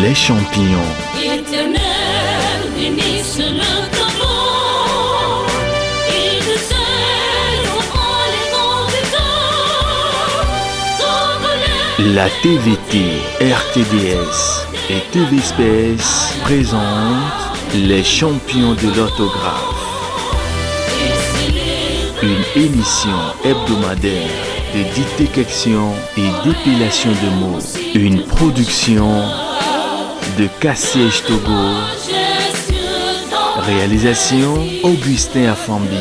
Les champions. Éternel, bénisse le tambour. Il te sert en les conduisants. La TVT, RTDS et TVSPS présentent les champions de l'orthographe. Une émission hebdomadaire de détection et d'épilation de mots. Une production de Cassiège Togo. Réalisation Augustin Afambi.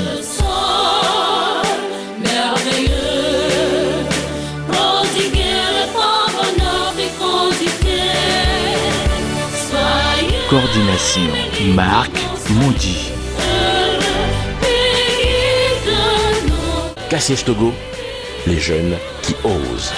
Coordination Marc Maudit. Cassiège Togo, les jeunes qui osent.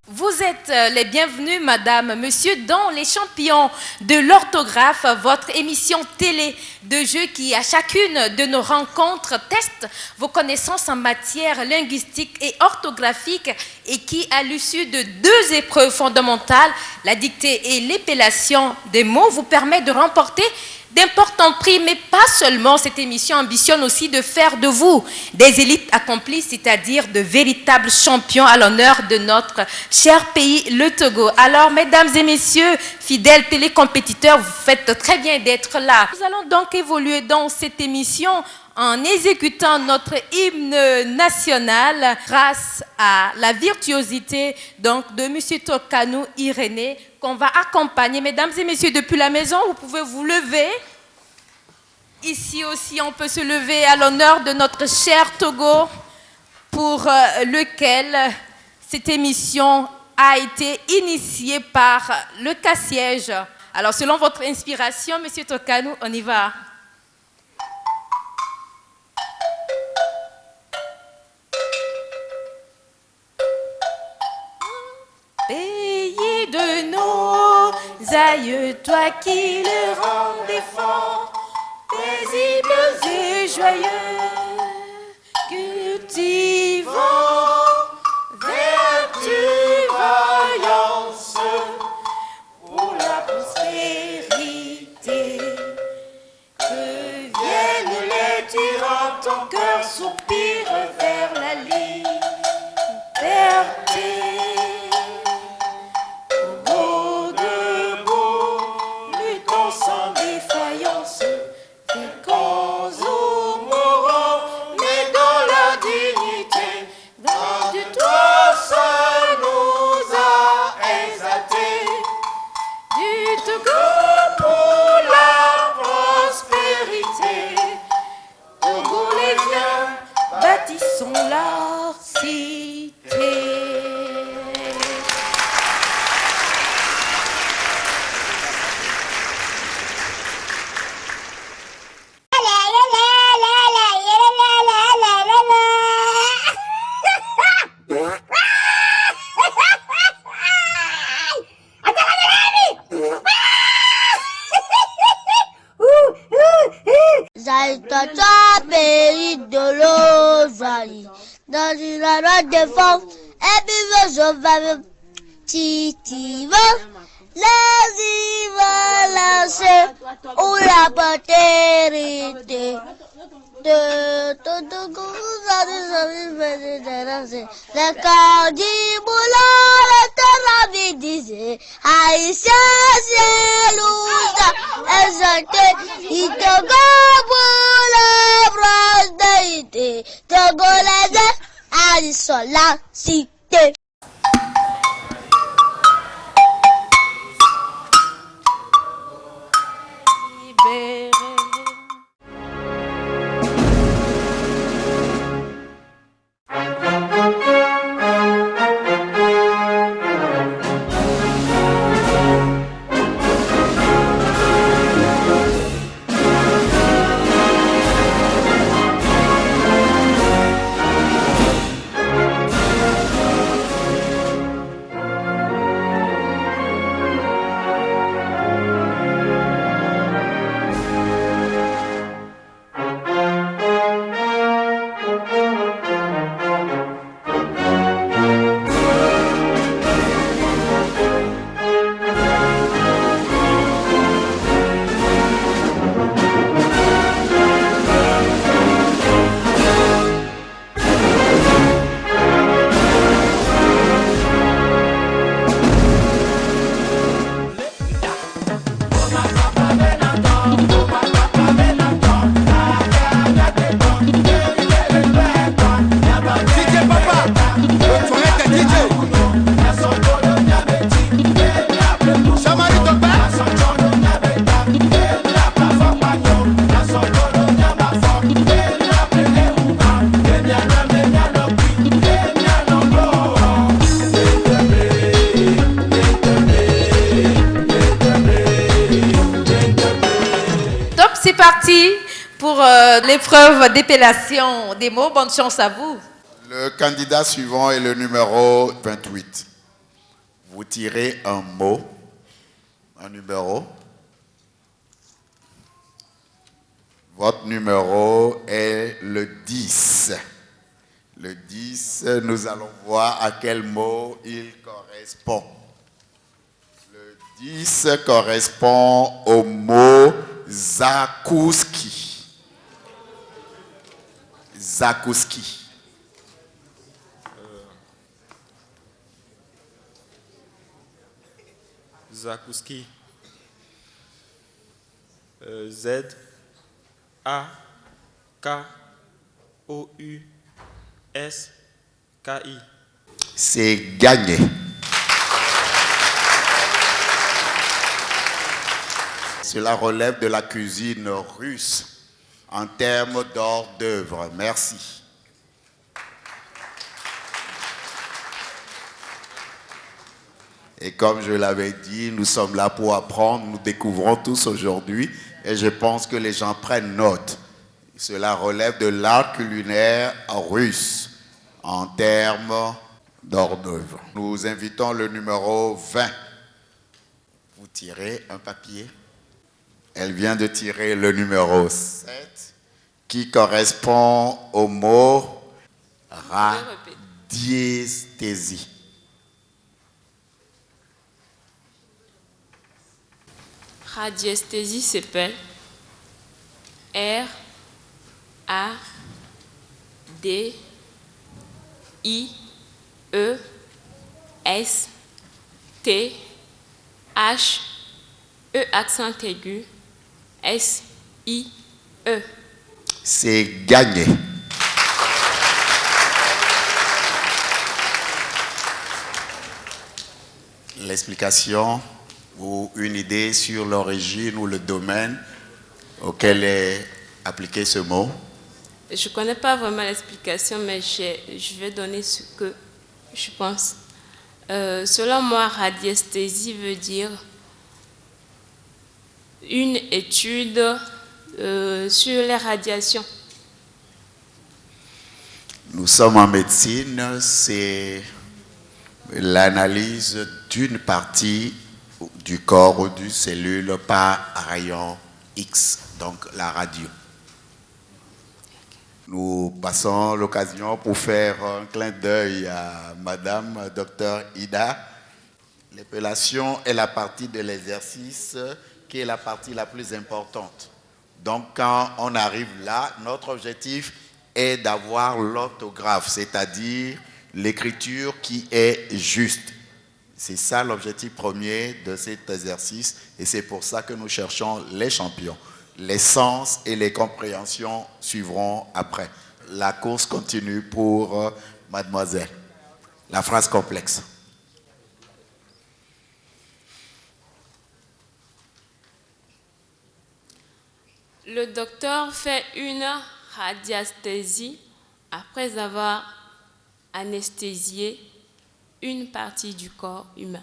Vous êtes les bienvenus, madame, monsieur, dans les champions de l'orthographe, votre émission télé de jeu qui, à chacune de nos rencontres, teste vos connaissances en matière linguistique et orthographique et qui, à l'issue de 2 épreuves fondamentales, la dictée et l'épellation des mots, vous permet de remporter d'importants prix, mais pas seulement. Cette émission ambitionne aussi de faire de vous des élites accomplies, c'est-à-dire de véritables champions à l'honneur de notre cher pays, le Togo. Alors, mesdames et messieurs, fidèles télécompétiteurs, vous faites très bien d'être là. Nous allons donc évoluer dans cette émission en exécutant notre hymne national grâce à la virtuosité donc, de M. Tokanou Irénée qu'on va accompagner. Mesdames et messieurs, depuis la maison, vous pouvez vous lever. Ici aussi, on peut se lever à l'honneur de notre cher Togo pour lequel cette émission a été initiée par le Cassiège. Alors, selon votre inspiration, M. Tokanou, on y va. Pays de nos aïeux, toi qui le rends défend, paisibles et joyeux, cultivant vertu, vaillance pour la prospérité. Que viennent les tyrans, ton cœur soupire vers la liberté. Bâtissons la cité. Pays de l'Osaïe, dans une loi de force, et puis je vais titiver, les ivalacés, ou la paternité. Le cardimoula, le terrain disait, Aïssa, c'est l'ouza, et j'étais, il te gobou la brosse d'Haïti, te golade, Aïssa, la cité. parti pour l'épreuve d'épellation des mots. Bonne chance à vous. Le candidat suivant est le numéro 28. Vous tirez un mot, un numéro. Votre numéro est le 10. Le 10, nous allons voir à quel mot il correspond. Le 10 correspond au mot Zakouski. Zakouski. Zakouski. Z-A-K-O-U-S-K-I. C'est gagné. Cela relève de la cuisine russe en termes d'hors d'œuvre. Merci. Et comme je l'avais dit, nous sommes là pour apprendre, nous découvrons tous aujourd'hui et je pense que les gens prennent note. Cela relève de l'art culinaire russe en termes d'hors d'œuvre. Nous invitons le numéro 20. Vous tirez un papier. Elle vient de tirer le numéro 7 qui correspond au mot radiesthésie. Radiesthésie s'appelle R-A-D-I-E-S-T-H-E accent aigu S-I-E. C'est gagné. L'explication ou une idée sur l'origine ou le domaine auquel est appliqué ce mot? Je ne connais pas vraiment l'explication, mais je vais donner ce que je pense. Selon moi, radiesthésie veut dire une étude sur les radiations. Nous sommes en médecine, c'est l'analyse d'une partie du corps ou d'une cellule par rayon X, donc la radio. Nous passons l'occasion pour faire un clin d'œil à Madame Dr Ida. L'épellation est la partie de l'exercice qui est la partie la plus importante. Donc quand on arrive là, notre objectif est d'avoir l'orthographe, c'est-à-dire l'écriture qui est juste. C'est ça l'objectif premier de cet exercice et c'est pour ça que nous cherchons les champions. Les sens et les compréhensions suivront après. La course continue pour mademoiselle. La phrase complexe. Le docteur fait une radiesthésie après avoir anesthésié une partie du corps humain.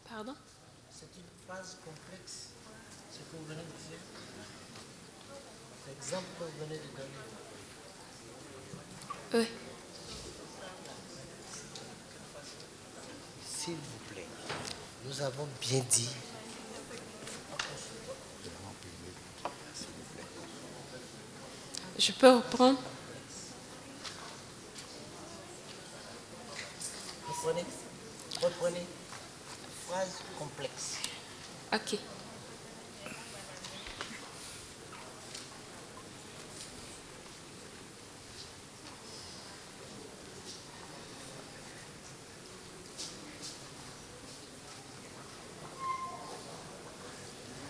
Pardon? C'est une phrase complexe, ce que vous venez de dire. L'exemple que vous venez de donner. Oui. S'il vous plaît, nous avons bien dit. Je peux reprendre? Reprenez. Phrase complexe. Ok.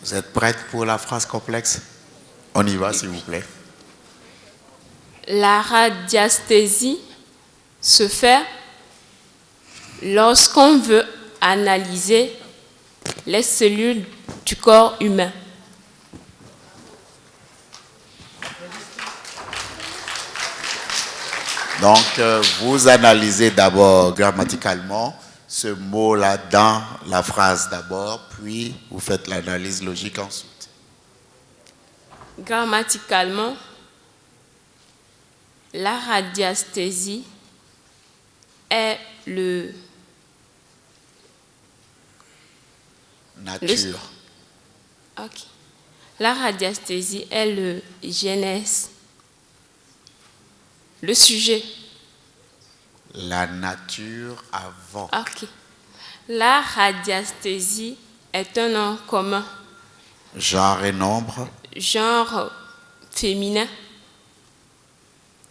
Vous êtes prête pour la phrase complexe? On y va, s'il vous plaît. La radiesthésie se fait lorsqu'on veut analyser les cellules du corps humain. Donc, vous analysez d'abord grammaticalement ce mot-là dans la phrase d'abord, puis vous faites l'analyse logique ensuite. Grammaticalement, la radiesthésie est Nature. Ok. La radiesthésie est le genèse, le sujet. La nature avant. Ok. La radiesthésie est un nom commun. Genre et nombre. Genre féminin.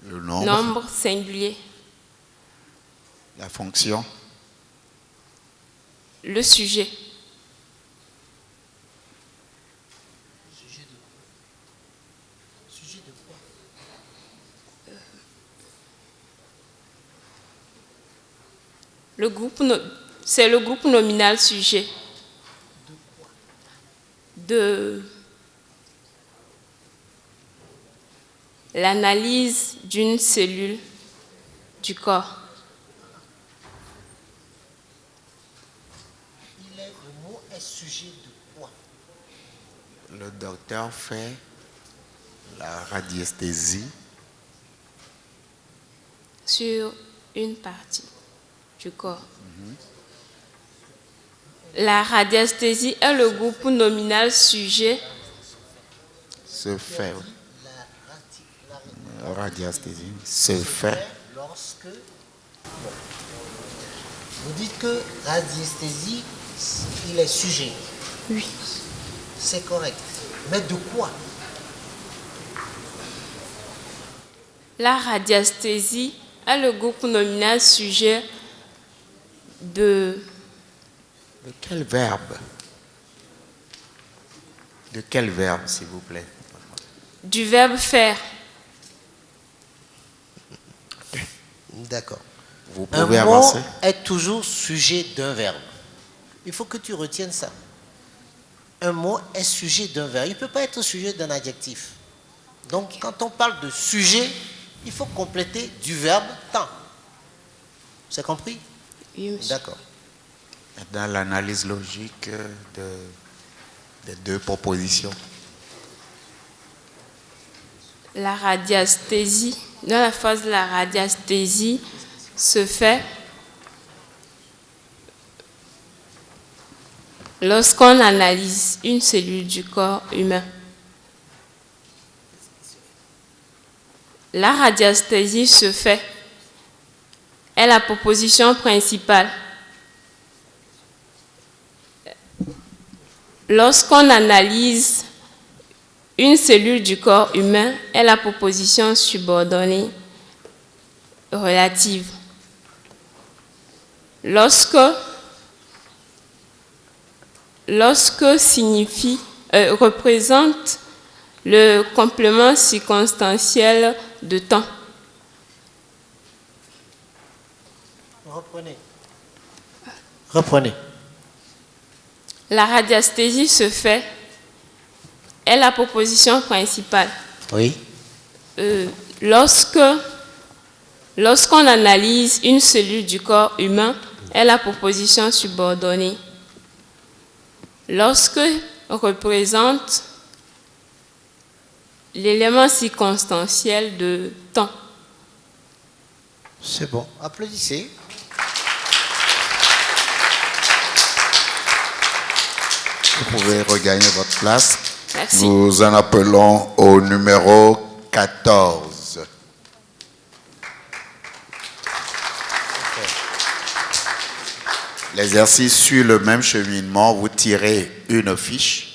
Le nombre. Nombre singulier. La fonction. Le sujet. Sujet de quoi? C'est le groupe nominal sujet. De l'analyse d'une cellule du corps. Le mot est sujet de quoi? Le docteur fait la radiesthésie Sur une partie du corps. La radiesthésie est le groupe nominal sujet. se fait. La radiesthésie se fait. Lorsque... Vous dites que radiesthésie, il est sujet. Oui. C'est correct. Mais de quoi? La radiesthésie est le groupe nominal sujet de quel verbe? De quel verbe, s'il vous plaît? Du verbe faire. D'accord. Vous pouvez avancer. Un mot est toujours sujet d'un verbe. Il faut que tu retiennes ça. Un mot est sujet d'un verbe. Il ne peut pas être sujet d'un adjectif. Donc, quand on parle de sujet, il faut compléter du verbe temps. C'est compris? Oui, monsieur. D'accord. Dans l'analyse logique des deux propositions. La radiesthésie, dans la phase de la radiesthésie, se fait lorsqu'on analyse une cellule du corps humain. La radiesthésie se fait est la proposition principale. Lorsqu'on analyse une cellule du corps humain est la proposition subordonnée relative. Lorsque signifie, représente le complément circonstanciel de temps. Reprenez. La radiesthésie se fait est la proposition principale. Oui. Lorsqu'on analyse une cellule du corps humain, est la proposition subordonnée. Lorsque représente l'élément circonstanciel de temps. C'est bon. Applaudissez. Vous pouvez regagner votre place. Merci. Nous en appelons au numéro 14. L'exercice suit le même cheminement. Vous tirez une fiche.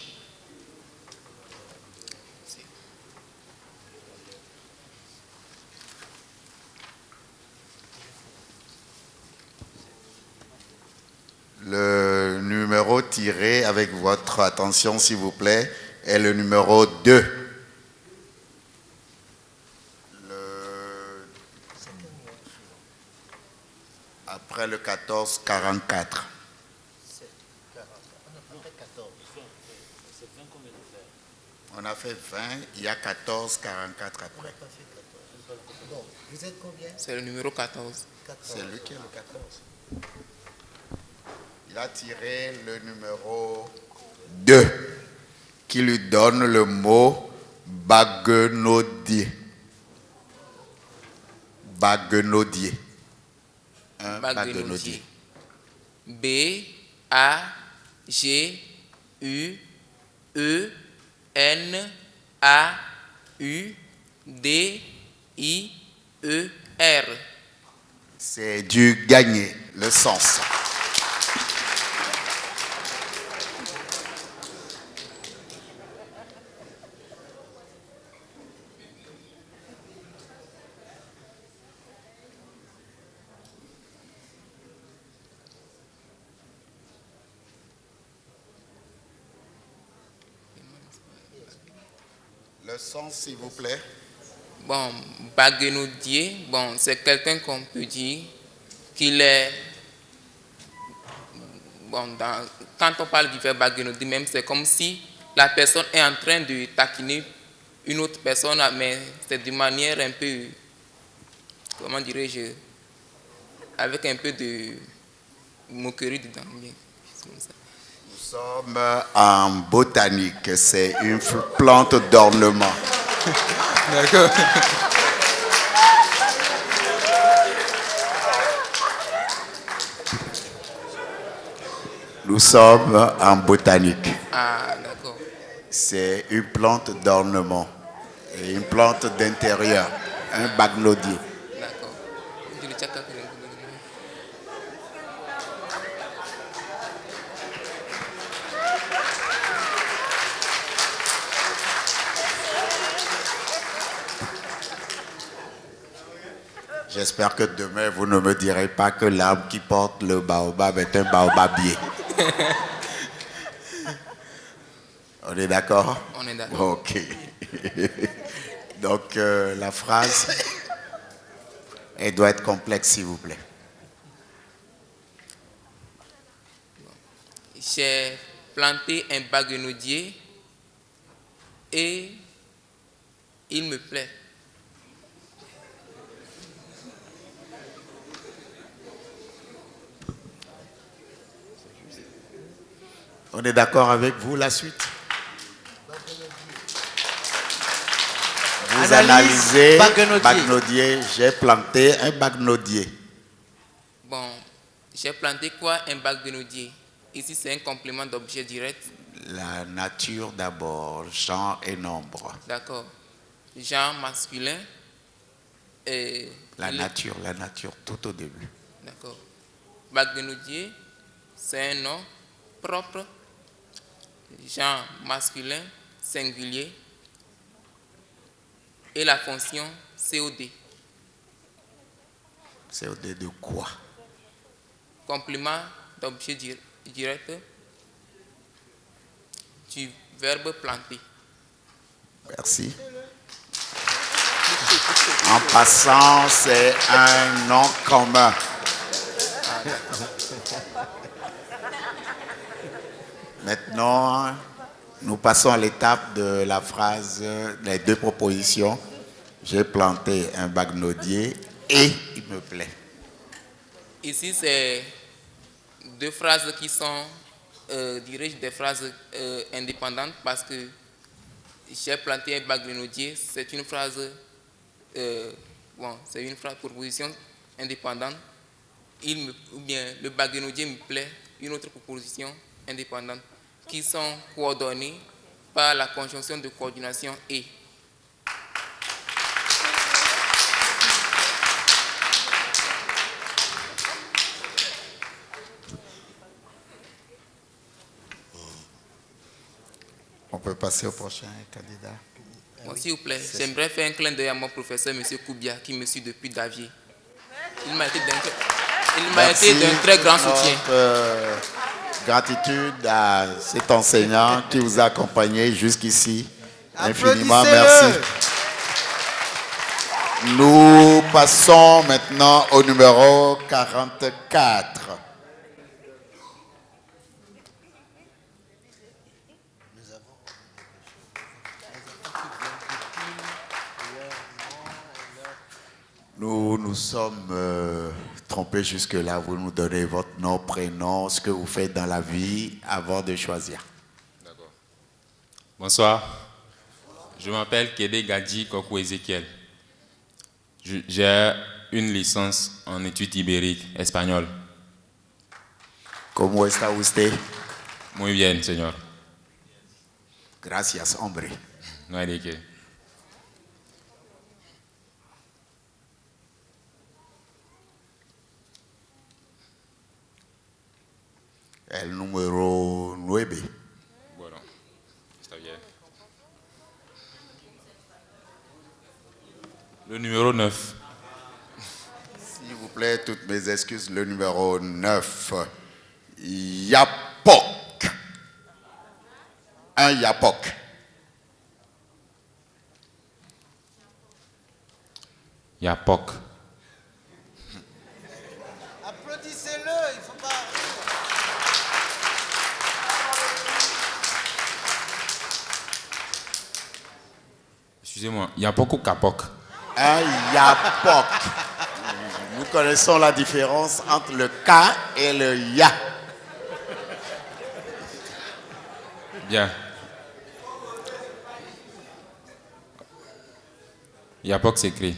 Le numéro tiré, avec votre attention s'il vous plaît, est le numéro 2. Après le 14, 44. On a fait 20, il y a 14, 44 après. Bon, vous êtes combien? C'est le numéro 14. C'est lui qui est le 14. va tirer le numéro 2, qui lui donne le mot baguenaudier. Baguenaudier. Un baguenaudier. B-A-G-U-E-N-A-U-D-I-E-R. C'est du gagner, le sens. Le sens, s'il vous plaît. Bon, baguenaudier, bon, c'est quelqu'un qu'on peut dire qu'il est... Bon, quand on parle du verbe baguenaudier, même, c'est comme si la personne est en train de taquiner une autre personne, mais c'est d'une manière un peu... Comment dirais-je? Avec un peu de moquerie dedans. Nous sommes en botanique, c'est une plante d'ornement. D'accord. Nous sommes en botanique. Ah, d'accord. C'est une plante d'ornement et une plante d'intérieur, un baguenaudier. D'accord. J'espère que demain, vous ne me direz pas que l'arbre qui porte le baobab est un baobabier. On est d'accord? On est d'accord. Ok. Donc, la phrase, elle doit être complexe, s'il vous plaît. J'ai planté un baguenaudier et il me plaît. On est d'accord avec vous, la suite? Vous analysez baguenaudier. J'ai planté un baguenaudier. Bon, j'ai planté quoi? Un baguenaudier. Ici, c'est un complément d'objet direct. La nature d'abord, genre et nombre. D'accord. Genre masculin. Et la nature, tout au début. D'accord. Baguenaudier, c'est un nom propre. Genre masculin, singulier. Et la fonction COD. COD de quoi? Complément d'objet direct du verbe planter. Merci. En passant, c'est un nom commun. Maintenant, nous passons à l'étape de la phrase, les deux propositions. J'ai planté un baguenaudier et il me plaît. Ici, c'est deux phrases qui sont, dirigent des phrases indépendantes parce que j'ai planté un baguenaudier, c'est une phrase, c'est une phrase proposition indépendante. Ou bien le baguenaudier me plaît, une autre proposition indépendante, qui sont coordonnées par la conjonction de coordination et. On peut passer au prochain candidat. Bon, s'il vous plaît, j'aimerais faire un clin d'œil à mon professeur, M. Koubia, qui me suit depuis Davier. Il m'a été d'un très grand soutien. Gratitude à cet enseignant qui vous a accompagné jusqu'ici. Infiniment merci. Nous passons maintenant au numéro 44. Nous nous sommes trompés jusque-là. Vous nous donnez votre nom, prénom, ce que vous faites dans la vie avant de choisir. D'accord. Bonsoir. Je m'appelle Kede Gadji Kokou Ezekiel. J'ai une licence en études ibériques espagnoles. ¿Cómo está usted? Muy bien, señor. Gracias, hombre. No hay de qué. El número 9. Bueno, está bien. Le numéro 9. S'il vous plaît, toutes mes excuses, le numéro 9. Yapok. Un Yapok. Yapok. Applaudissez-le, il ne faut pas. Excusez-moi, Yapok ou Kapok? Un Yapok. Nous connaissons la différence entre le K et le Ya. Bien. Yapok s'écrit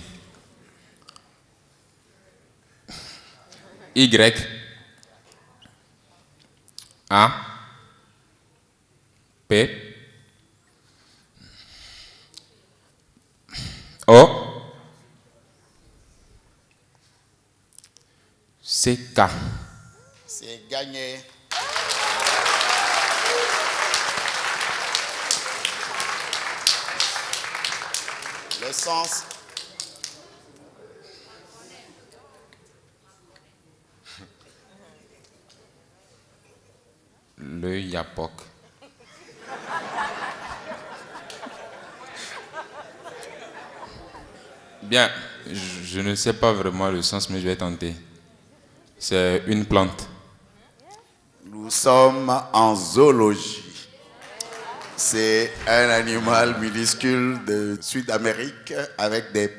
Y A P O C K. C'est gagné. Le sens. Le Yapok. Bien, je ne sais pas vraiment le sens, mais je vais tenter. C'est une plante. Nous sommes en zoologie. C'est un animal minuscule de Sud-Amérique avec des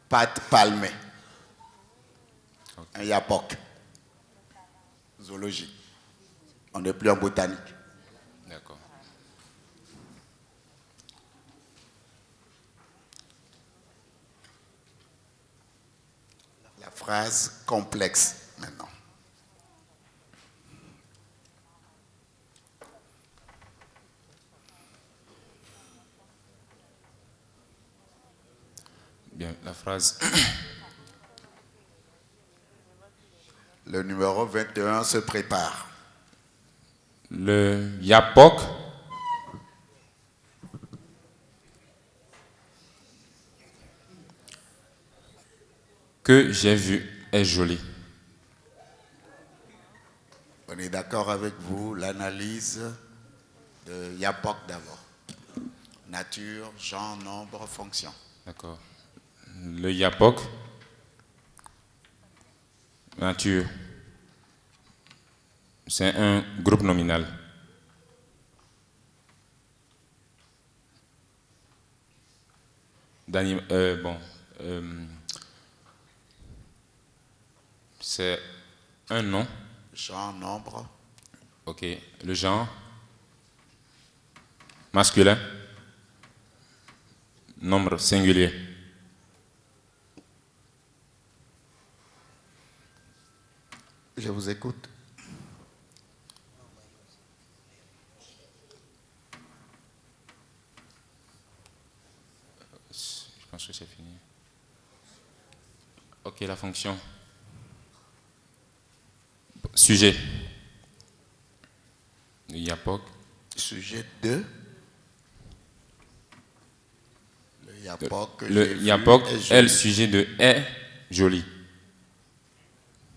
pattes palmées. Un Yapok. Zoologie. On n'est plus en botanique. D'accord. La phrase complexe maintenant. Bien, la phrase. Le numéro 21 se prépare. Le Yapok que j'ai vu est joli. On est d'accord avec vous, l'analyse de Yapok d'abord. Nature, genre, nombre, fonction. D'accord. Le Yapok, nature, c'est un groupe nominal. C'est un nom. Genre, nombre. Ok. Le genre, masculin, nombre singulier. Je vous écoute. Je pense que c'est fini. Ok, la fonction. Sujet. Le Yapok. Sujet 2. Le Yapok. Le Yapok est le sujet de est joli.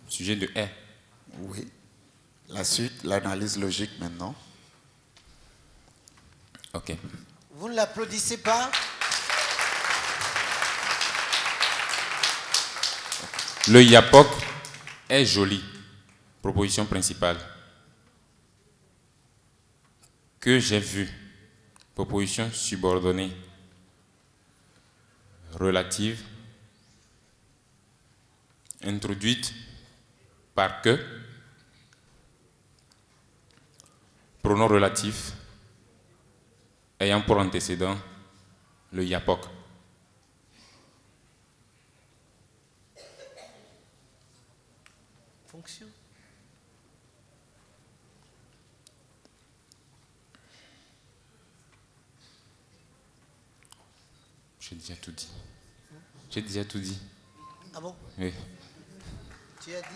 Sujet de est. Oui. La suite, l'analyse logique maintenant. Ok. Vous ne l'applaudissez pas? Le Yapok est joli. Proposition principale. Que j'ai vu. Proposition subordonnée. Relative. introduite par que, pronom relatif, ayant pour antécédent le yapok. Fonction. J'ai déjà tout dit. J'ai déjà tout dit. Ah bon? Oui. Tu as dit,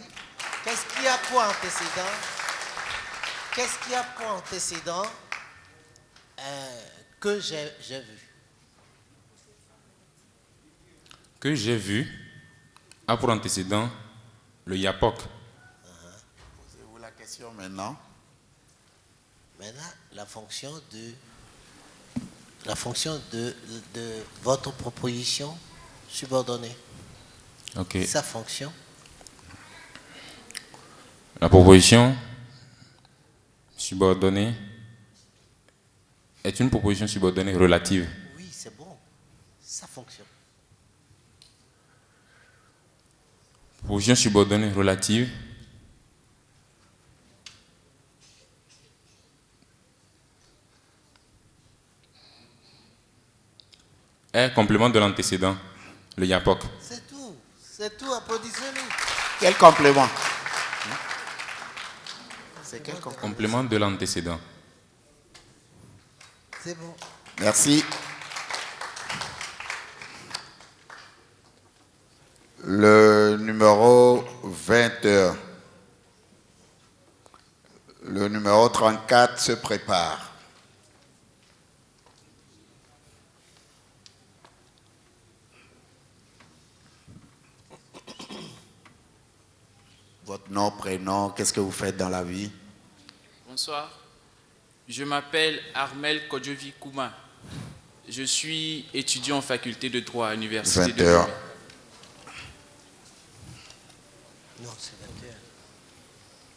qu'est-ce qu'il y a pour antécédent? Qu'est-ce qu'il y a pour antécédent que j'ai vu? Que j'ai vu a pour antécédent le yapok. Posez-vous la question maintenant. Maintenant, la fonction de votre proposition subordonnée. Ok. Sa fonction. La proposition subordonnée est une proposition subordonnée relative. Oui, c'est bon. Sa fonction. Proposition subordonnée relative est complément de l'antécédent, le yapok. C'est tout. C'est tout. Applaudissez-nous. Quel complément? C'est quel complément? Complément de l'antécédent. C'est bon. Merci. Le numéro 20. Le numéro 34 se prépare. Votre nom, prénom, qu'est-ce que vous faites dans la vie? Bonsoir. Je m'appelle Armel Kodjovi Kouma. Je suis étudiant en faculté de droit à l'université de heures. Lomé. Non, c'est 21.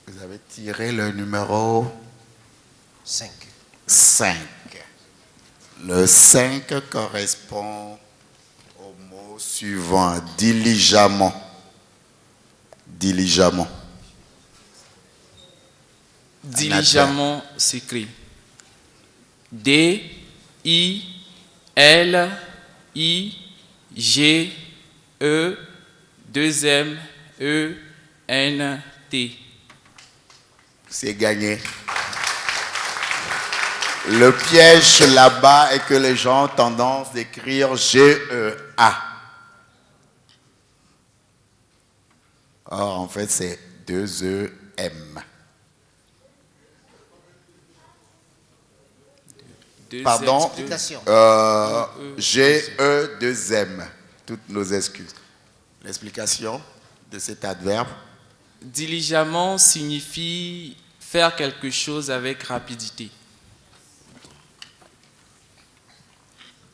Vous avez tiré le numéro 5. 5. Le 5 correspond au mot suivant, diligemment. Diligemment. Diligemment s'écrit D-I-L-I-G-E-2-M-E-N-T. C'est gagné. Le piège là-bas est que les gens ont tendance d'écrire G-E-A. Or, en fait, c'est 2 E-M. Pardon, G-E-2-M. Toutes nos excuses. L'explication de cet adverbe? Diligemment signifie faire quelque chose avec rapidité.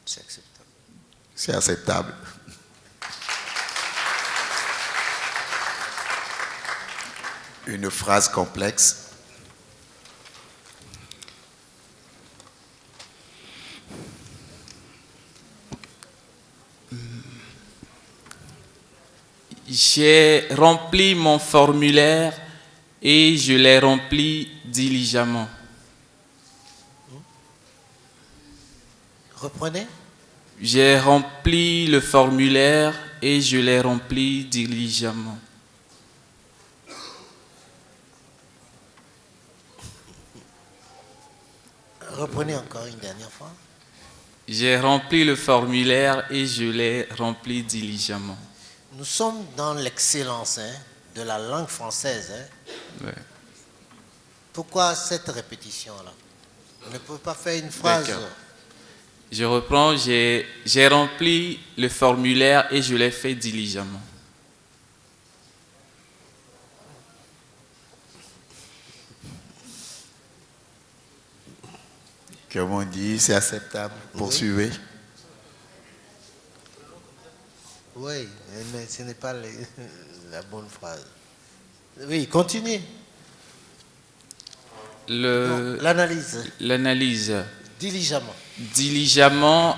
C'est acceptable. C'est acceptable. Une phrase complexe. J'ai rempli mon formulaire et je l'ai rempli diligemment. Reprenez. J'ai rempli le formulaire et je l'ai rempli diligemment. Reprenez encore une dernière fois. J'ai rempli le formulaire et je l'ai rempli diligemment. Nous sommes dans l'excellence de la langue française. Ouais. Pourquoi cette répétition-là? On ne peut pas faire une phrase. D'accord. Je reprends, j'ai rempli le formulaire et je l'ai fait diligemment. Comme on dit, c'est acceptable. Poursuivez. Oui, mais ce n'est pas la bonne phrase. Oui, continuez. L'analyse. L'analyse. Diligemment. Diligemment,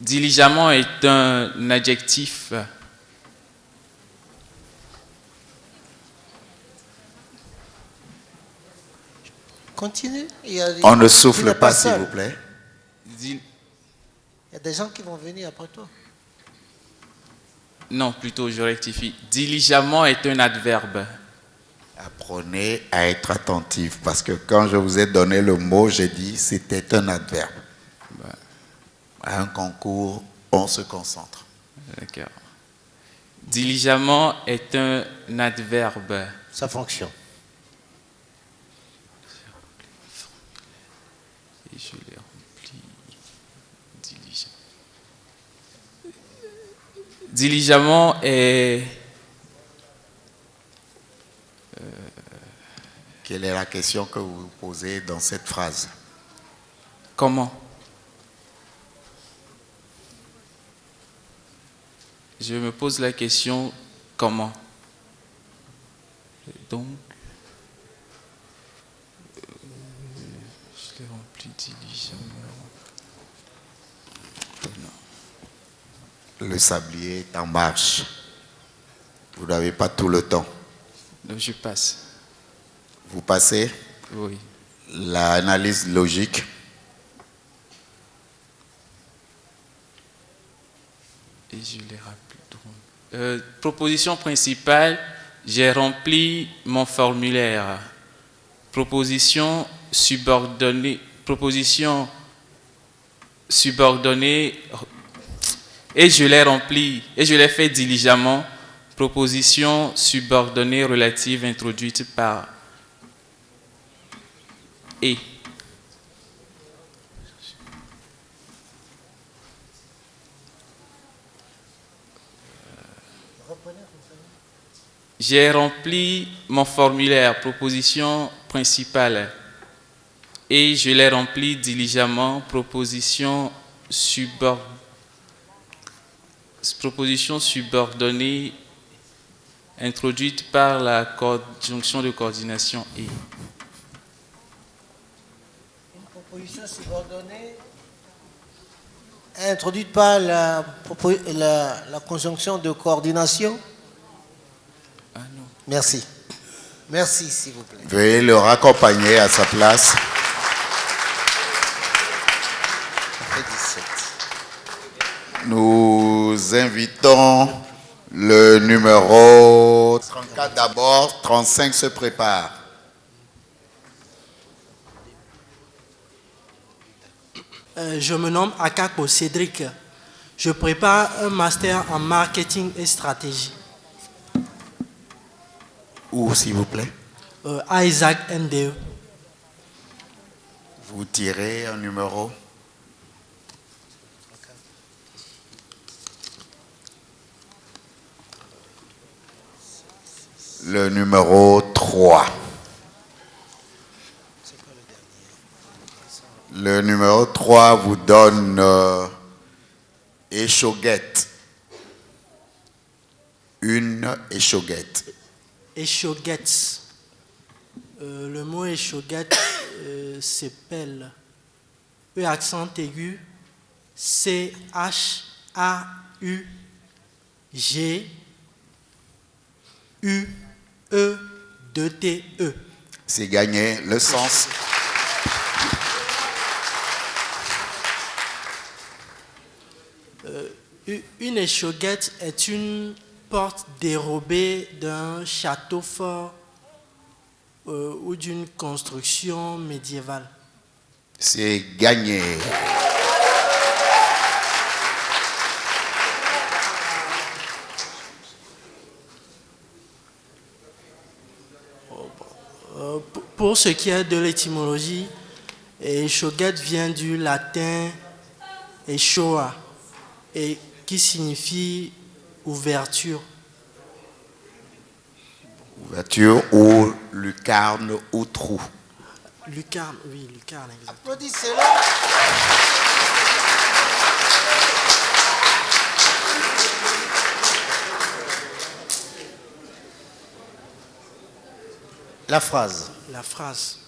Diligemment est un adjectif. Continue. On ne souffle pas, s'il vous plaît. Il y a des gens qui vont venir après toi. Non, plutôt je rectifie. Diligemment est un adverbe. Apprenez à être attentif parce que quand je vous ai donné le mot, j'ai dit c'était un adverbe. À un concours, on se concentre. D'accord. Diligemment est un adverbe. Sa fonction. Et je l'ai rempli. Diligemment est... Quelle est la question que vous posez dans cette phrase? Comment? Je me pose la question, comment? Donc, je l'ai rempli diligemment. Le sablier est en marche. Vous n'avez pas tout le temps. Donc je passe. Vous passez? Oui. L'analyse logique. Et je l'ai rappelé. Proposition principale, j'ai rempli mon formulaire. Proposition subordonnée. Proposition subordonnée. Et je l'ai rempli. Et je l'ai fait diligemment. Proposition subordonnée relative introduite par et. J'ai rempli mon formulaire, proposition principale, et je l'ai rempli diligemment, proposition subordonnée introduite par la conjonction de coordination et. Une proposition subordonnée introduite par la conjonction de coordination. Ah non. Merci. Merci, s'il vous plaît. Veuillez le raccompagner à sa place. Nous invitons le numéro 34 d'abord, 35 se prépare. Je me nomme Akako Cédric. Je prépare un master en marketing et stratégie. Où, s'il vous plaît? Isaac NDE. Vous tirez un numéro. Le numéro 3. Le numéro 3 vous donne échauguette. Une échauguette. Échauguette. Le mot échauguette s'appelle E accent aigu C-H-A-U-G-U-E-2-T-E. C'est gagné. Le sens. Une échauguette est une porte dérobée d'un château fort ou d'une construction médiévale. C'est gagné. Pour ce qui est de l'étymologie, échauguette vient du latin échoa, et qui signifie ouverture. Ouverture ou lucarne ou trou. Lucarne, oui, lucarne, exact. Applaudissez-le. La phrase. La phrase.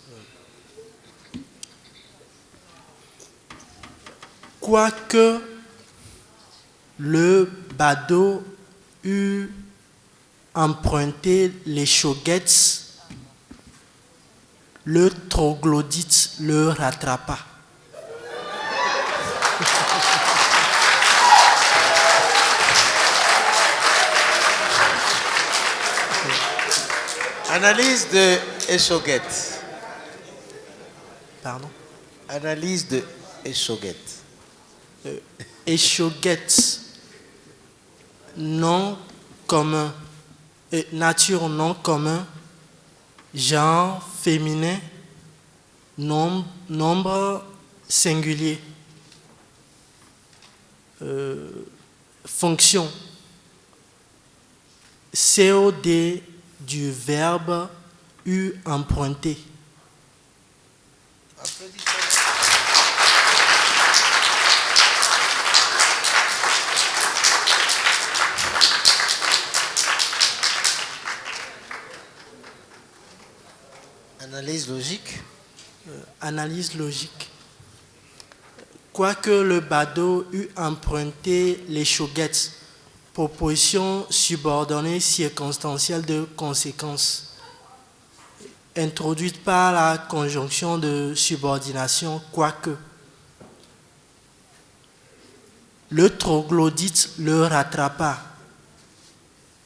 Quoique le badaud eut emprunté les Choguettes, le troglodyte le rattrapa. Analyse de Eshoguette. Pardon? Analyse de Eshoguette. Eshoguette, nom commun, nature non commun, genre féminin, nombre singulier, fonction, COD du verbe U emprunté. Analyse logique. Analyse logique. Quoique le badaud eût emprunté les Choguettes, proposition subordonnée circonstancielle de conséquence, introduite par la conjonction de subordination, quoique. Le troglodyte le rattrapa,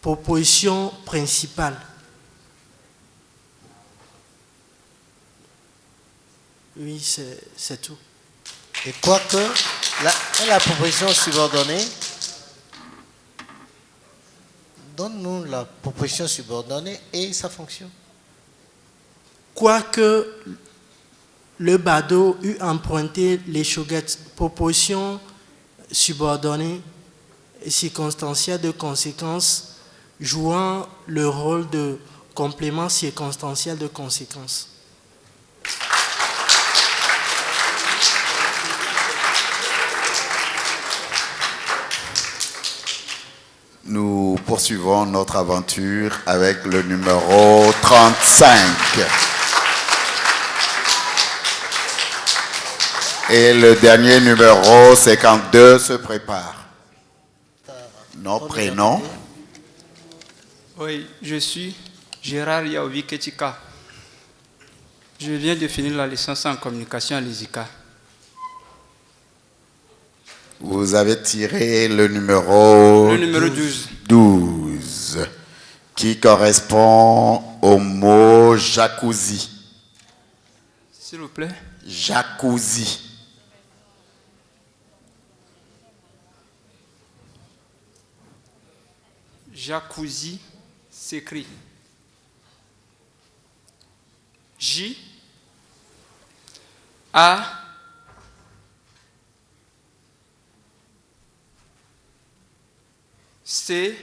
proposition principale. Oui, c'est tout. Et quoique la proposition subordonnée, donne-nous la proposition subordonnée et sa fonction. Quoique le badaud eût emprunté les Choguettes, proposition subordonnée et circonstancielle de conséquence, jouant le rôle de complément circonstanciel de conséquence. Nous poursuivons notre aventure avec le numéro 35. Et le dernier numéro 52 se prépare. Nos prénoms. Oui, je suis Gérard Yaoui Ketika. Je viens de finir la licence en communication à l'ISICA. Vous avez tiré le numéro 12, qui correspond au mot jacuzzi. S'il vous plaît. Jacuzzi. Jacuzzi s'écrit J A C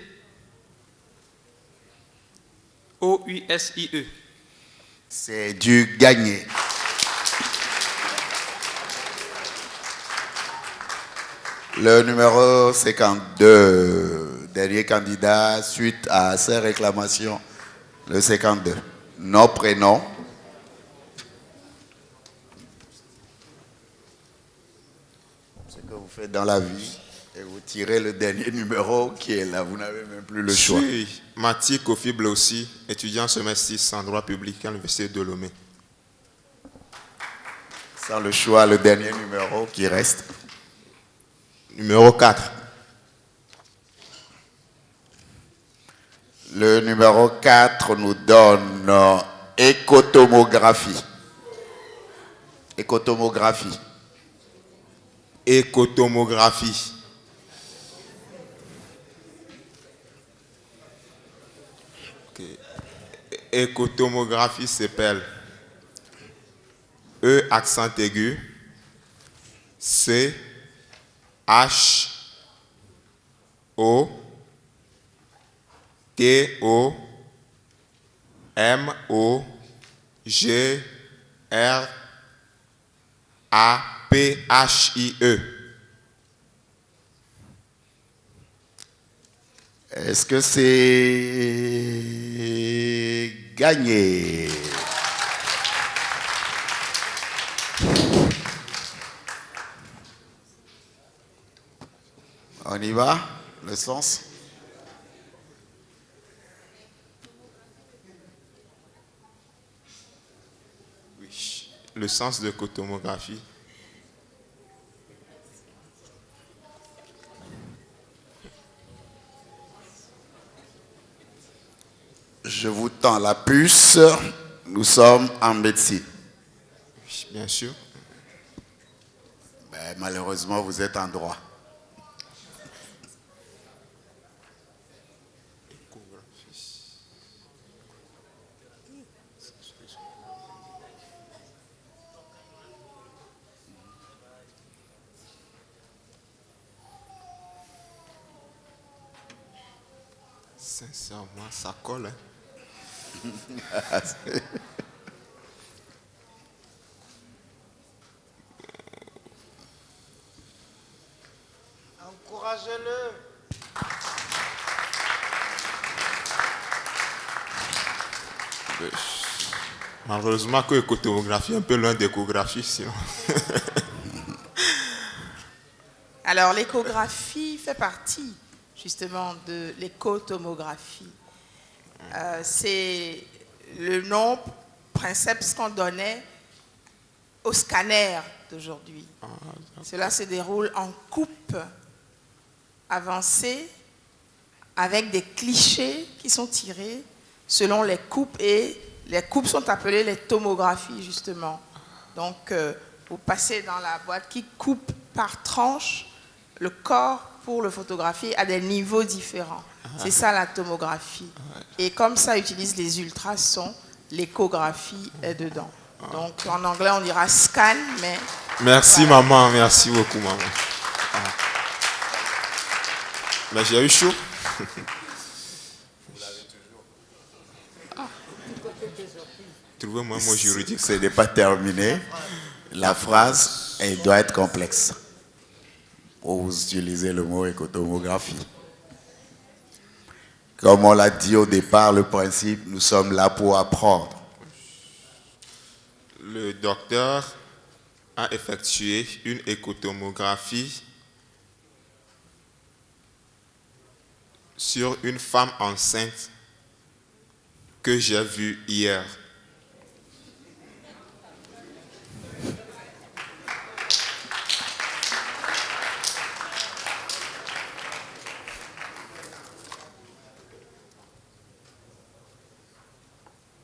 O U S I E. C'est du gagné. Le numéro 52, dernier candidat, suite à ces réclamations, le 52. Nos prénoms. Ce que vous faites dans la vie, et vous tirez le dernier numéro qui est là, vous n'avez même plus le choix. Je suis Mathieu Kofi Blossi, étudiant semestre 6 en droit public à l'Université de Lomé. Sans le choix, le dernier numéro qui reste. Numéro 4. Le numéro 4 nous donne écotomographie. Écotomographie. Écotomographie. Okay. Écotomographie s'appelle E accent aigu C H O T O M O G R A P H I E. Est-ce que c'est gagné? On y va? Le sens? Oui. Le sens de cotomographie. Je vous tends la puce. Nous sommes en médecine. Oui, bien sûr. Mais malheureusement, vous êtes en droit. Sincèrement, ça colle. Encouragez-le. Malheureusement que l'écotomographie est un peu loin d'échographie, sinon. Alors l'échographie fait partie justement de l'écotomographie. C'est le nom princeps qu'on donnait au scanner d'aujourd'hui. Cela se déroule en coupe avancée avec des clichés qui sont tirés selon les coupes, et les coupes sont appelées les tomographies justement. Donc vous passez dans la boîte qui coupe par tranche le corps pour le photographier à des niveaux différents. C'est ça la tomographie. Et comme ça utilise les ultrasons, l'échographie est dedans. Donc en anglais on dira scan, mais... Merci maman, merci beaucoup maman. Mais j'ai eu chaud. Trouvez-moi un mot juridique. Ce n'est pas terminé. La phrase, elle doit être complexe. Vous utilisez le mot écotomographie. Comme on l'a dit au départ, le principe, nous sommes là pour apprendre. Le docteur a effectué une écotomographie sur une femme enceinte que j'ai vue hier.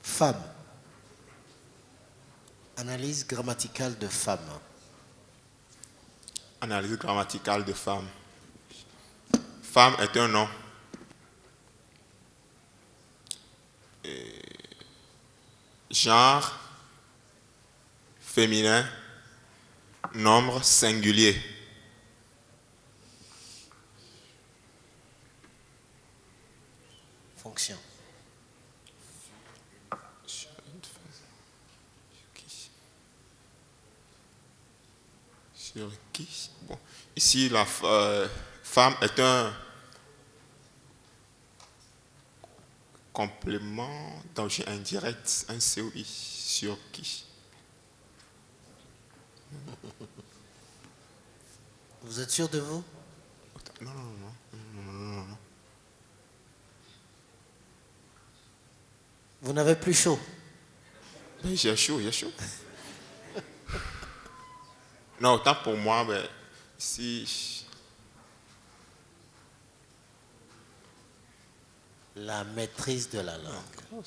Femme. Analyse grammaticale de femme. Analyse grammaticale de femme. Femme est un nom. Genre, féminin, nombre singulier. Fonction. Sur qui? Bon. Ici, la femme est un complément d'objet indirect, un COI. Sur qui? Vous êtes sûr de vous? Non. Vous n'avez plus chaud? Mais j'ai chaud. Non, autant pour moi, mais si... La maîtrise de la langue.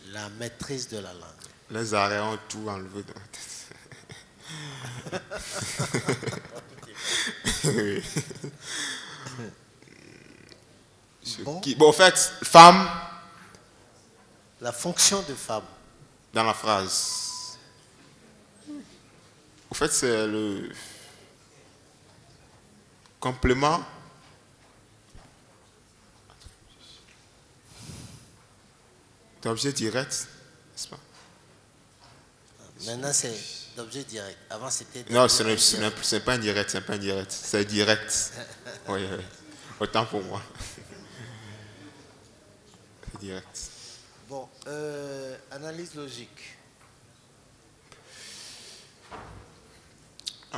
La maîtrise de la langue. Les arrêts ont tout enlevé dans la tête. Oui. Bon, en fait, femme... La fonction de femme. Dans la phrase. En fait, c'est le complément d'objet direct, n'est-ce pas? Maintenant, c'est d'objet direct. Avant, c'était... Non, ce n'est pas indirect, c'est direct. Oui. Autant pour moi. C'est direct. Bon, analyse logique.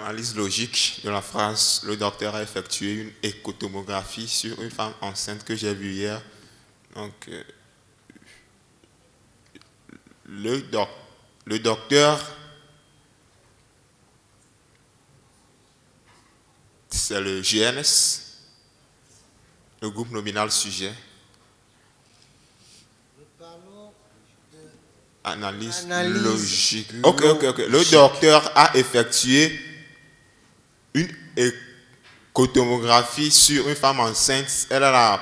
Analyse logique de la phrase. Le docteur a effectué une échotomographie sur une femme enceinte que j'ai vue hier. Donc, le docteur, c'est le GNS, le groupe nominal sujet. Analyse logique. Ok. Le docteur a effectué une échotomographie sur une femme enceinte. Elle a la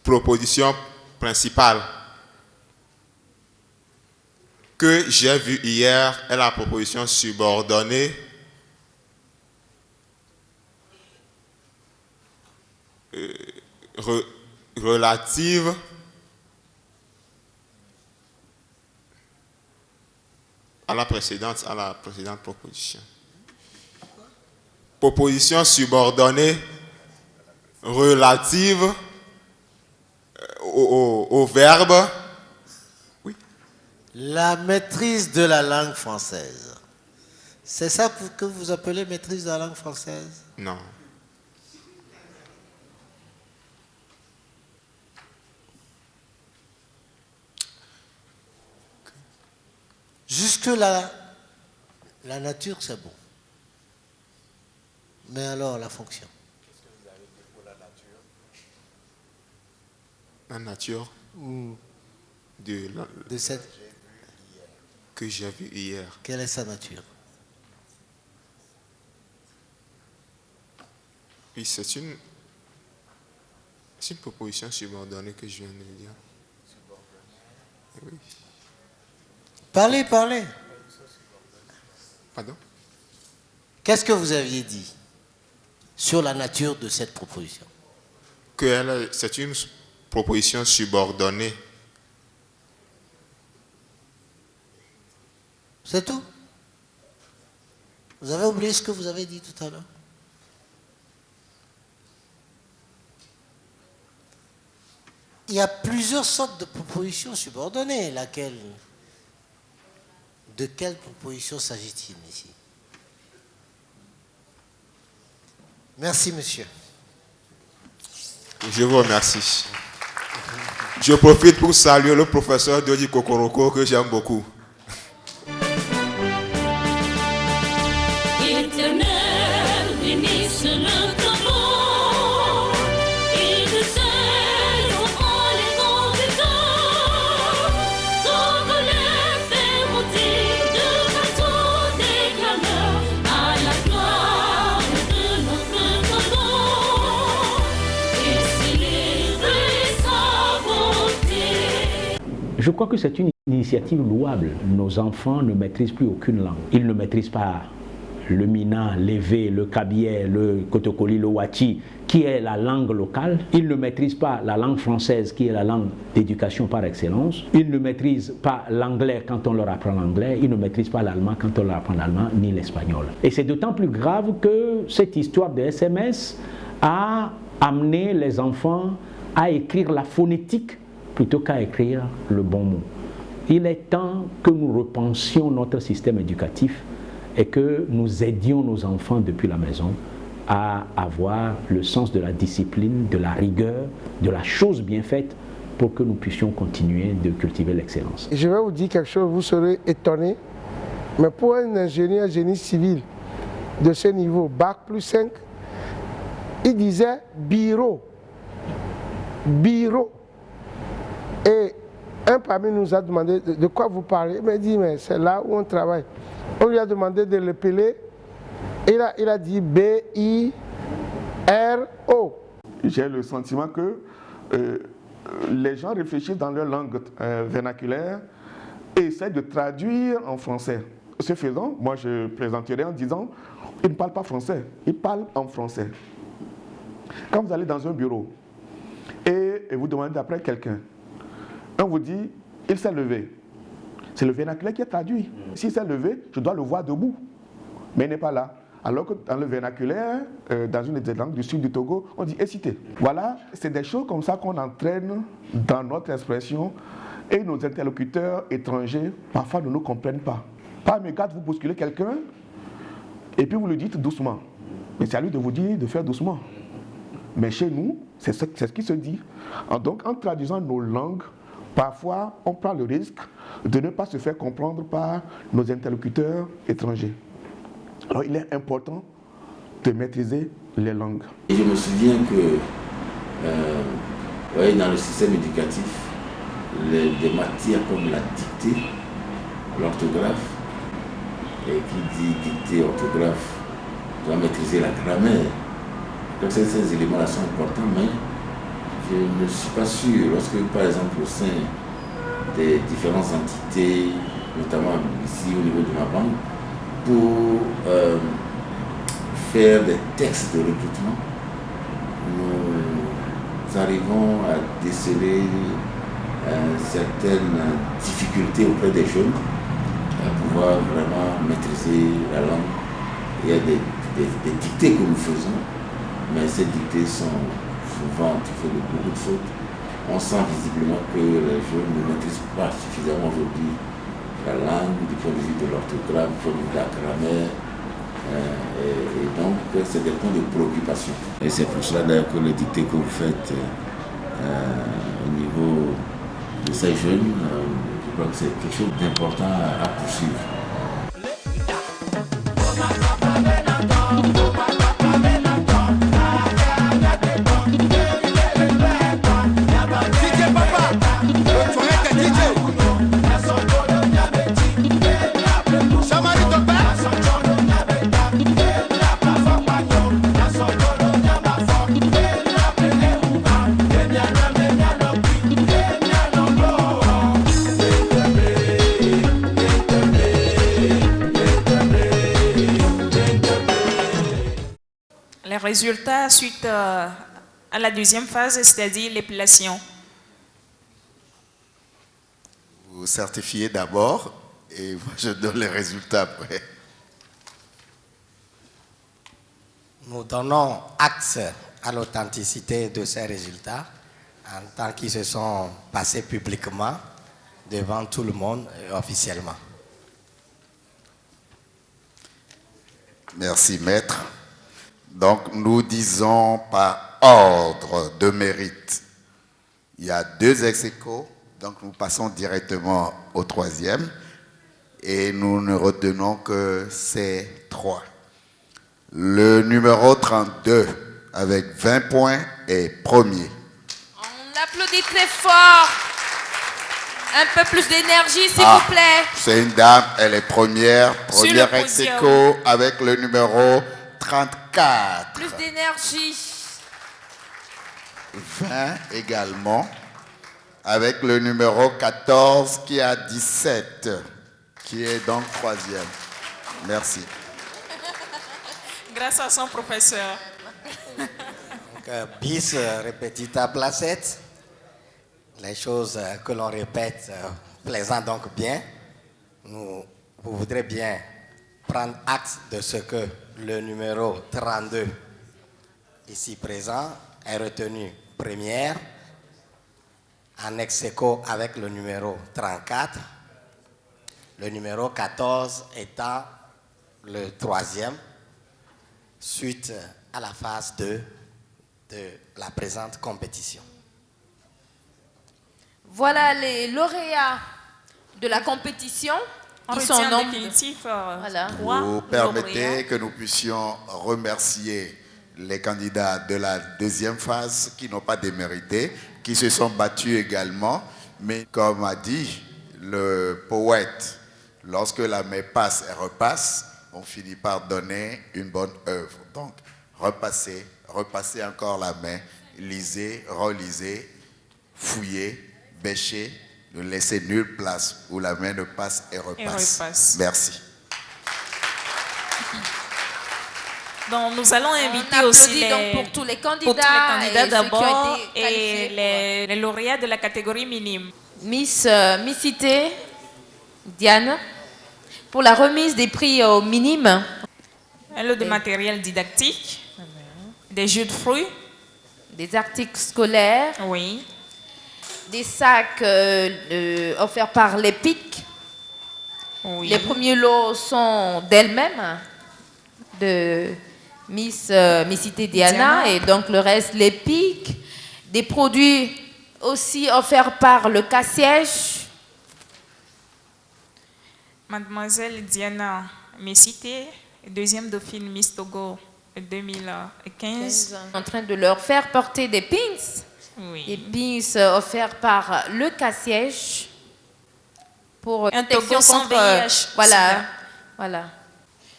proposition principale que j'ai vue hier. Elle a la proposition subordonnée. Relative à la précédente proposition. Proposition subordonnée relative au verbe. Oui. La maîtrise de la langue française. C'est ça que vous appelez maîtrise de la langue française? Non. Jusque-là, la nature, c'est bon. Mais alors, la fonction? Qu'est-ce que vous avez dit pour la nature? La nature de cette que j'ai vue hier. Quelle est sa nature? Oui, c'est une proposition subordonnée que je viens de dire. Oui. Parlez. Pardon? Qu'est-ce que vous aviez dit sur la nature de cette proposition? Que c'est une proposition subordonnée. C'est tout? Vous avez oublié ce que vous avez dit tout à l'heure? Il y a plusieurs sortes de propositions subordonnées. De quelle proposition s'agit-il ici? Merci, monsieur. Je vous remercie. Je profite pour saluer le professeur Dodi Kokoroko que j'aime beaucoup. Éternel, bénisse le tambour, et de celles en les conduisants, comme les fait monter de bateaux des clameurs à la gloire de notre tambour, et célébrer sa bonté. Je crois que c'est une initiative louable. Nos enfants ne maîtrisent plus aucune langue. Ils ne maîtrisent pas le mina, l'évé, le kabié, le kotokoli, le wachi, qui est la langue locale. Ils ne maîtrisent pas la langue française, qui est la langue d'éducation par excellence. Ils ne maîtrisent pas l'anglais quand on leur apprend l'anglais. Ils ne maîtrisent pas l'allemand quand on leur apprend l'allemand, ni l'espagnol. Et c'est d'autant plus grave que cette histoire de SMS a amené les enfants à écrire la phonétique plutôt qu'à écrire le bon mot. Il est temps que nous repensions notre système éducatif et que nous aidions nos enfants depuis la maison à avoir le sens de la discipline, de la rigueur, de la chose bien faite pour que nous puissions continuer de cultiver l'excellence. Je vais vous dire quelque chose, vous serez étonnés, mais pour un ingénieur génie civil de ce niveau, Bac plus 5, il disait bureau. Et un parmi nous a demandé de quoi vous parlez. Il m'a dit, mais c'est là où on travaille. On lui a demandé de l'épeler. Il a dit B-I-R-O. J'ai le sentiment que les gens réfléchissent dans leur langue vernaculaire et essaient de traduire en français. Ce faisant, moi je présenterai en disant, ils ne parlent pas français, ils parlent en français. Quand vous allez dans un bureau et vous demandez après quelqu'un, on vous dit, il s'est levé. C'est le vernaculaire qui est traduit. S'il s'est levé, je dois le voir debout. Mais il n'est pas là. Alors que dans le vernaculaire, dans une des langues du sud du Togo, on dit excité. Voilà, c'est des choses comme ça qu'on entraîne dans notre expression et nos interlocuteurs étrangers, parfois, ne nous comprennent pas. Par mégarde, vous bousculez quelqu'un, Et puis vous le dites doucement. Mais c'est à lui de vous dire de faire doucement. Mais chez nous, c'est ce qui se dit. Donc en traduisant nos langues, parfois on prend le risque de ne pas se faire comprendre par nos interlocuteurs étrangers. Alors il est important de maîtriser les langues. Et je me souviens que dans le système éducatif, des matières comme la dictée, l'orthographe, et qui dit dictée, orthographe, doit maîtriser la grammaire. Donc ces éléments-là sont importants, mais je ne suis pas sûr, lorsque par exemple au sein des différentes entités, notamment ici au niveau de ma banque, pour faire des textes de recrutement, nous arrivons à déceler certaines difficultés auprès des jeunes à pouvoir vraiment maîtriser la langue. Il y a des dictées que nous faisons, mais ces dictées sont souvent du fait de beaucoup de fautes. On sent visiblement que les jeunes ne maîtrisent pas suffisamment aujourd'hui la langue du point de vue de l'orthographe, du point de vue de la grammaire. Et donc, c'est des points de préoccupation. Et c'est pour cela d'ailleurs que les dictées que vous faites au niveau de ces jeunes, je crois que c'est quelque chose d'important à poursuivre. Les résultats suite à la deuxième phase, c'est-à-dire l'épilation. Vous certifiez d'abord et moi je donne les résultats après. Nous donnons acte à l'authenticité de ces résultats en tant qu'ils se sont passés publiquement devant tout le monde et officiellement. Merci, maître. Donc, nous disons par ordre de mérite. Il y a 2 ex-aequo, donc nous passons directement au 3e. Et nous ne retenons que ces 3. Le numéro 32, avec 20 points, est premier. On l'applaudit très fort. Un peu plus d'énergie, s'il vous plaît. C'est une dame, elle est première Sur ex-aequo avec le numéro 34. Plus d'énergie. 20 également, avec le numéro 14 qui a 17, qui est donc 3e. Merci. Grâce à son professeur. Donc, bis repetita placet. Les choses que l'on répète plaisantent donc bien. Vous voudrez bien prendre acte de ce que le numéro 32, ici présent, est retenu première, en ex-aequo avec le numéro 34, le numéro 14 étant le 3e, suite à la phase 2 de la présente compétition. Voilà les lauréats de la compétition. On Ils sont retient en nombre. définitif Voilà. 3 Vous permettez lauréats. que nous puissions remercier les candidats de la 2e phase qui n'ont pas démérité, qui se sont battus également. Mais comme a dit le poète, lorsque la main passe et repasse, on finit par donner une bonne œuvre. Donc, repassez encore la main, lisez, relisez, fouillez, bêchez, ne laissez nulle place où la main ne passe et repasse. Merci. Donc, nous allons inviter On aussi applaudit donc pour tous les candidats et ceux qui ont d'abord été et qualifiés les lauréats de la catégorie minime. Missité, Diane, pour la remise des prix aux minimes. Un lot de matériel didactique, des jus de fruits, des articles scolaires, oui, des sacs offerts par l'EPIC. Oui. Les premiers lots sont d'elles-mêmes. de Missité Diana et donc le reste, les pics, des produits aussi offerts par le Cassiège. Mademoiselle Diana Missité, deuxième dauphine Miss Togo 2015. En train de leur faire porter des pins. Oui. Des pins offerts par le Cassiège pour un protection Togo sans contre VIH. voilà.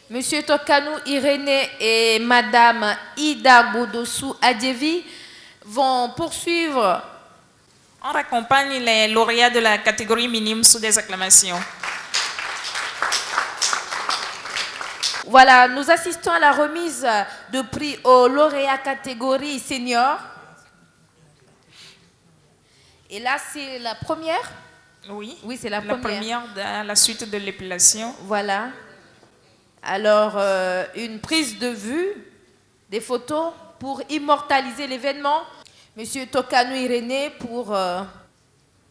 Monsieur Tokanou Irénée et Madame Ida Bodossou Adjevi vont poursuivre. On raccompagne les lauréats de la catégorie minime sous des acclamations. Voilà, nous assistons à la remise de prix aux lauréats catégorie senior. Et là, c'est la première? Oui, c'est la première. La première à la suite de l'épilation. Voilà. Alors, une prise de vue, des photos pour immortaliser l'événement. Monsieur Tokanou Irénée pour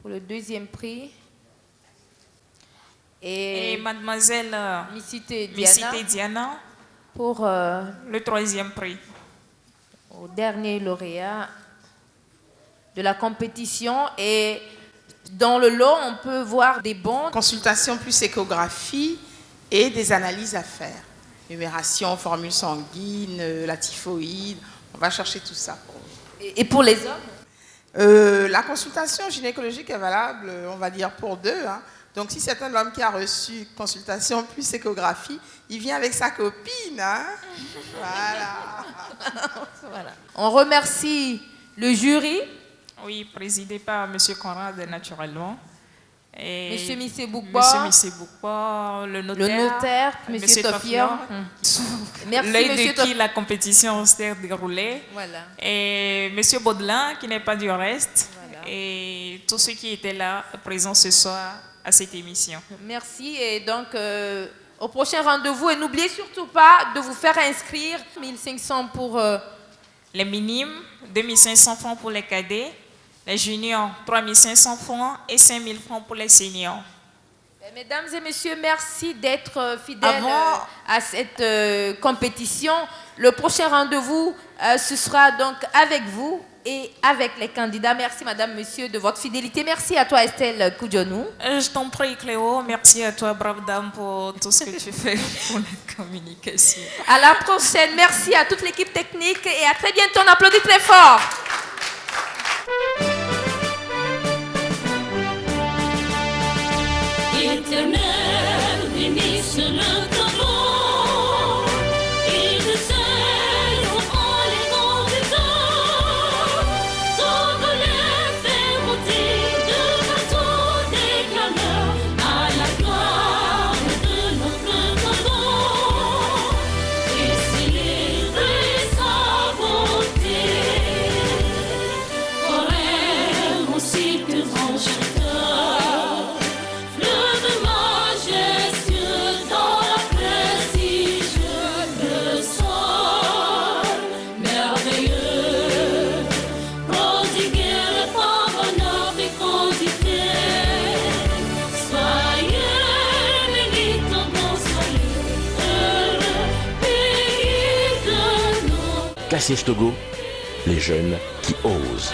le deuxième prix. Et Mademoiselle Missité Diana pour le troisième prix. Au dernier lauréat de la compétition. Et dans le lot, on peut voir des bons. Consultation plus échographie et des analyses à faire. Numération, formule sanguine, la typhoïde. On va chercher tout ça. Et pour les hommes La consultation gynécologique est valable, on va dire, pour 2. Hein. Donc, si c'est un homme qui a reçu consultation plus échographie, il vient avec sa copine. Hein. Voilà. On remercie le jury. Oui, présidé par M. Conrad, naturellement. Et Monsieur Missé Boukba, le notaire, M. Tofior. Merci, l'œil de qui la compétition s'est déroulée. Voilà. Et M. Baudelin, qui n'est pas du reste. Voilà. Et tous ceux qui étaient là, présents ce soir à cette émission. Merci. Et donc, au prochain rendez-vous. Et n'oubliez surtout pas de vous faire inscrire. 1500 pour les minimes, 2500 francs pour les cadets. Les juniors, 3500 francs et 5000 francs pour les seniors. Mesdames et messieurs, merci d'être fidèles à cette compétition. Le prochain rendez-vous, ce sera donc avec vous et avec les candidats. Merci, madame, monsieur, de votre fidélité. Merci à toi, Estelle Koudjonou. Je t'en prie, Cléo. Merci à toi, brave dame, pour tout ce que tu fais pour la communication. À la prochaine. Merci à toute l'équipe technique et à très bientôt. On applaudit très fort. Éternel, bénisse le tambour, et de celles en les grands temps, toutes les fait monter de bateaux des clameurs à la gloire de notre tambour, et célébrer sa bonté. Forêt aussi que grand chanteur. Cassiège Togo, les jeunes qui osent.